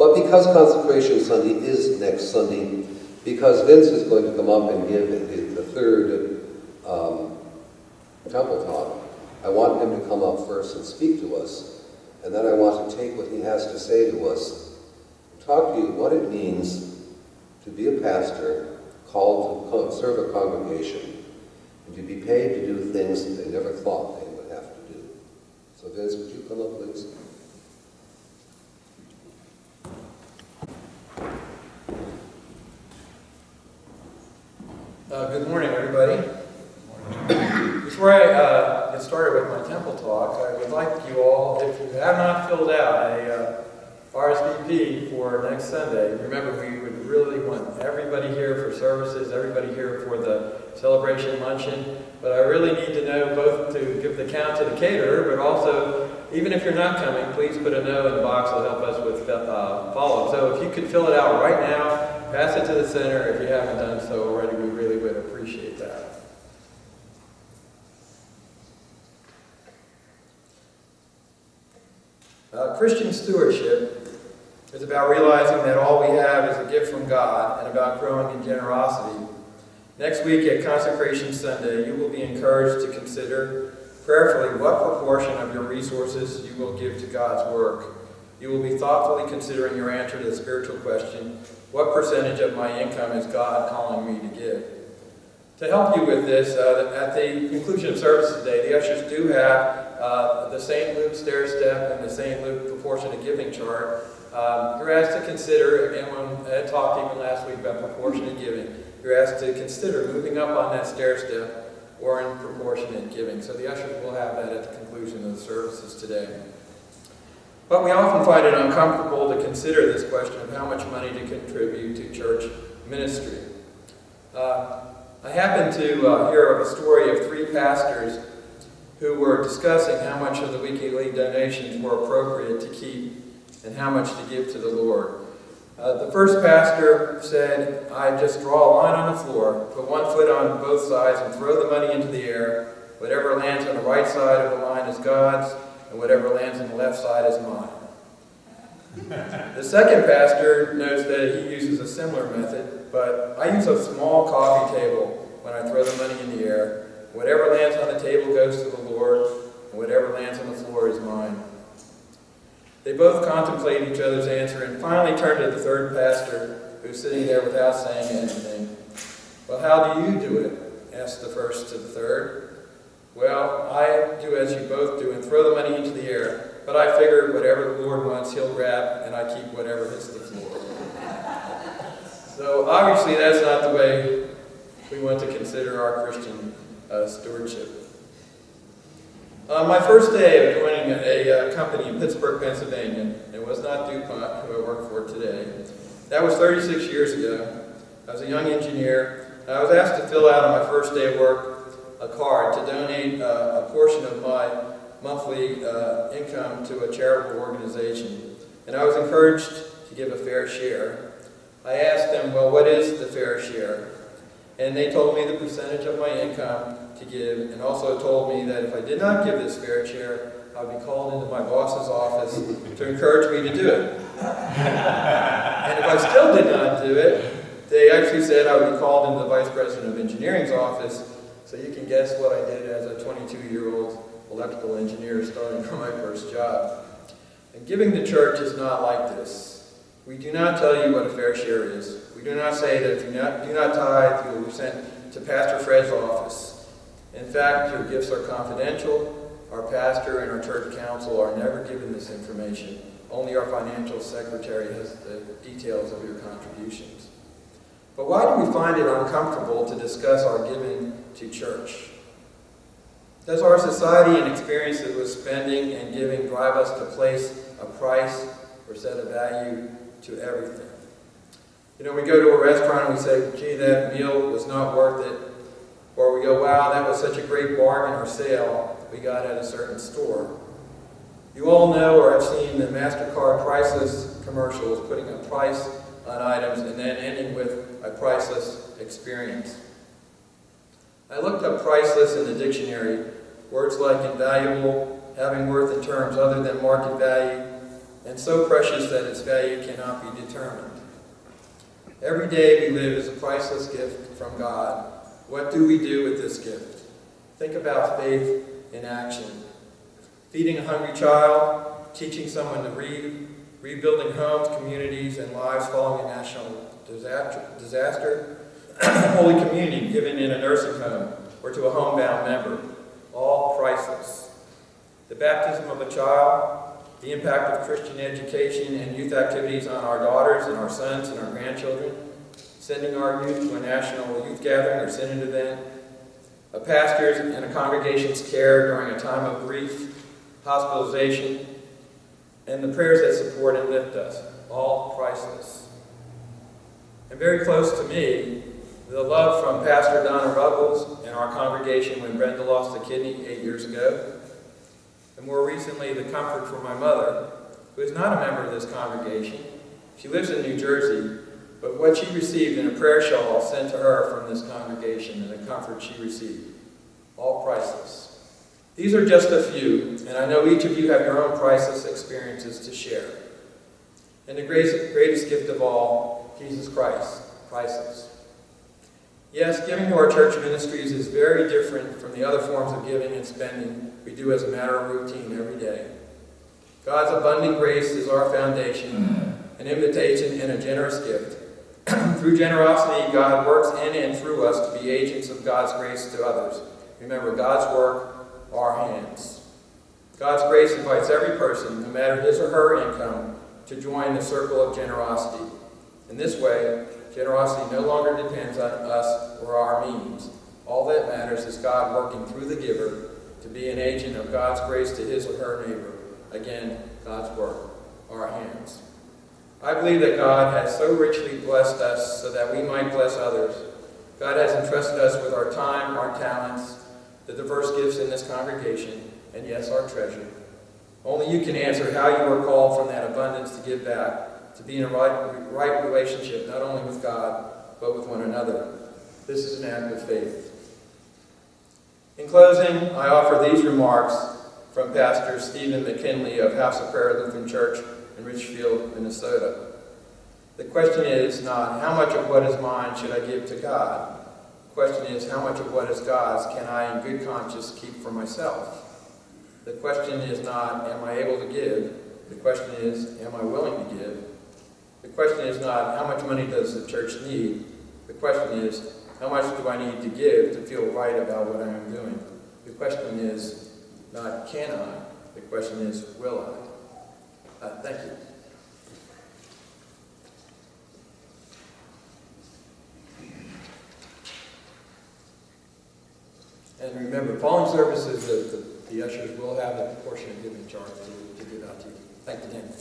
But because Consecration Sunday is next Sunday, because Vince is going to come up and give the third temple talk, I want him to come up first and speak to us, and then I want to take what he has to say to us, talk to you what it means to be a pastor, called to serve a congregation, and to be paid to do things that they never thought they would have to do. So Vince, would you come up, please? Good morning, everybody. Before I get started with my temple talk, I would like you all, if you have not filled out a RSVP for next Sunday, remember we would really want everybody here for services, everybody here for the celebration luncheon, but I really need to know both to give the count to the caterer, but also, even if you're not coming, please put a no in the box. It'll help us with follow-up. So if you could fill it out right now, pass it to the center. If you haven't done so already, we really would appreciate that. Christian stewardship is about realizing that all we have is a gift from God and about growing in generosity. Next week at Consecration Sunday, you will be encouraged to consider prayerfully what proportion of your resources you will give to God's work. You will be thoughtfully considering your answer to the spiritual question, what percentage of my income is God calling me to give? To help you with this, at the conclusion of service today, the ushers do have the St. Luke stair step and the St. Luke proportionate giving chart. You're asked to consider, again, when Ed talked even last week about proportionate giving, you're asked to consider moving up on that stair step or in proportionate giving. So the ushers will have that at the conclusion of the services today. But we often find it uncomfortable to consider this question of how much money to contribute to church ministry. I happened to hear of a story of 3 pastors who were discussing how much of the weekly donations were appropriate to keep and how much to give to the Lord. The first pastor said, I just draw a line on the floor, put one foot on both sides and throw the money into the air. Whatever lands on the right side of the line is God's, and whatever lands on the left side is mine. The second pastor knows that he uses a similar method, but I use a small coffee table when I throw the money in the air. Whatever lands on the table goes to the Lord, and whatever lands on the floor is mine. They both contemplate each other's answer and finally turn to the third pastor, who's sitting there without saying anything. Well, how do you do it? Asked the first to the third. Well, I do as you both do and throw the money into the air, but I figure whatever the Lord wants, he'll grab, and I keep whatever hits the floor. So obviously that's not the way we want to consider our Christian stewardship. My first day of joining a company in Pittsburgh, Pennsylvania, it was not DuPont, who I work for today. That was 36 years ago. I was a young engineer, and I was asked to fill out on my first day of work a card to donate a portion of my monthly income to a charitable organization. And I was encouraged to give a fair share. I asked them, well, what is the fair share? And they told me the percentage of my income to give, and also told me that if I did not give this fair share, I would be called into my boss's office to encourage me to do it. And if I still did not do it, they actually said I would be called into the Vice President of Engineering's office, so you can guess what I did as a 22-year-old electrical engineer starting from my first job. And giving to church is not like this. We do not tell you what a fair share is. We do not say that if you do not tithe, you will be sent to Pastor Fred's office. In fact, your gifts are confidential. Our pastor and our church council are never given this information. Only our financial secretary has the details of your contributions. But why do we find it uncomfortable to discuss our giving to church? Does our society and experiences with spending and giving drive us to place a price or set a value to everything? You know, we go to a restaurant and we say, gee, that meal was not worth it. Or we go, wow, that was such a great bargain or sale we got at a certain store. You all know or have seen the MasterCard priceless commercials putting a price on items and then ending with a priceless experience. I looked up priceless in the dictionary. Words like invaluable, having worth in terms other than market value, and so precious that its value cannot be determined. Every day we live is a priceless gift from God. What do we do with this gift? Think about faith in action. Feeding a hungry child, teaching someone to read, rebuilding homes, communities, and lives following a national disaster, Holy Communion given in a nursing home or to a homebound member, all priceless. The baptism of a child, the impact of Christian education and youth activities on our daughters and our sons and our grandchildren, sending our youth to a national youth gathering or synod event, a pastor's and a congregation's care during a time of grief, hospitalization, and the prayers that support and lift us, all priceless. And very close to me, the love from Pastor Donna Ruggles in our congregation when Brenda lost a kidney 8 years ago, and more recently, the comfort from my mother, who is not a member of this congregation. She lives in New Jersey, but what she received in a prayer shawl sent to her from this congregation and the comfort she received, all priceless. These are just a few, and I know each of you have your own priceless experiences to share. And the greatest gift of all, Jesus Christ, priceless. Yes, giving to our church ministries is very different from the other forms of giving and spending we do as a matter of routine every day. God's abundant grace is our foundation, an invitation and a generous gift. Through generosity, God works in and through us to be agents of God's grace to others. Remember, God's work, our hands. God's grace invites every person, no matter his or her income, to join the circle of generosity. In this way, generosity no longer depends on us or our means. All that matters is God working through the giver to be an agent of God's grace to his or her neighbor. Again, God's work, our hands. I believe that God has so richly blessed us so that we might bless others. God has entrusted us with our time, our talents, the diverse gifts in this congregation, and yes, our treasure. Only you can answer how you were called from that abundance to give back, to be in a right relationship not only with God, but with one another. This is an act of faith. In closing, I offer these remarks from Pastor Stephen McKinley of House of Prayer Lutheran Church in Richfield, Minnesota. The question is not, how much of what is mine should I give to God? The question is, how much of what is God's can I in good conscience keep for myself? The question is not, am I able to give? The question is, am I willing to give? The question is not, how much money does the church need? The question is, how much do I need to give to feel right about what I am doing? The question is not, can I? The question is, will I? Thank you. And remember, following services, the ushers will have a portion of giving charge to give out to you. Thank you, Dan.